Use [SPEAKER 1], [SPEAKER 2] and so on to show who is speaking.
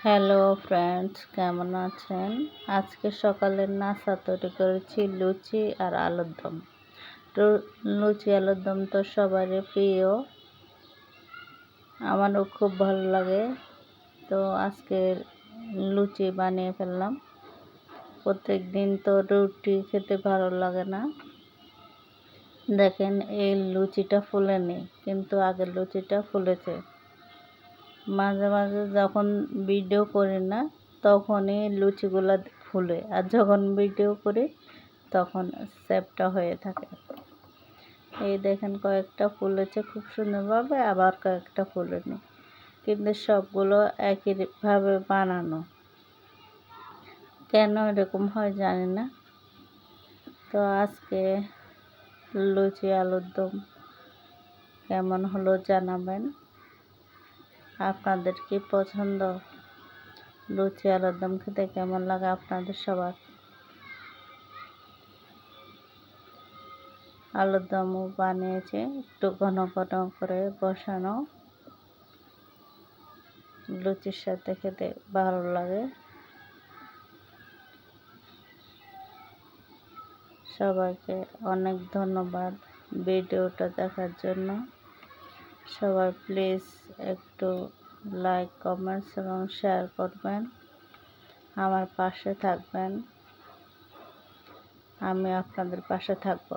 [SPEAKER 1] Hello friends, কেমন আছেন? আজকে সকালের নাস্তা তৈরি করেছি লুচি আর আলুর দম। তো লুচি আলুর দম তো সবারই প্রিয়, আমারও খুব ভালো লাগে। তো আজকে লুচি বানিয়ে ফেললাম। প্রত্যেক দিন তো রুটি খেতে ভালো লাগে না। দেখেন, এই লুচিটা ফুলেনি, কিন্তু আগের লুচিটা ফুলেছে। মাঝে মাঝে যখন ভিডিও করি না তখনই লুচিগুলো ফুলে, আর যখন ভিডিও করি তখন চ্যাপ্টা হয়ে থাকে। এই দেখেন, কয়েকটা ফুলেছে খুব সুন্দরভাবে, আবার কয়েকটা ফুলেনি, কিন্তু সবগুলো একইভাবে বানানো। কেন এরকম হয় জানি না। তো আজকে লুচি আলুর দম কেমন হলো জানাবেন। আপনাদের কি পছন্দ? লুচি আলুর দম খেতে কেমন লাগে আপনাদের সবার? আলুর দমও বানিয়েছে একটু ঘন ঘন করে বসানো, লুচির সাথে খেতে ভালো লাগে। সবাইকে অনেক ধন্যবাদ ভিডিওটা দেখার জন্য। সবাই প্লিজ একটু লাইক, কমেন্টস এবং শেয়ার করবেন, আমার পাশে থাকবেন। আমি আপনাদের পাশে থাকব।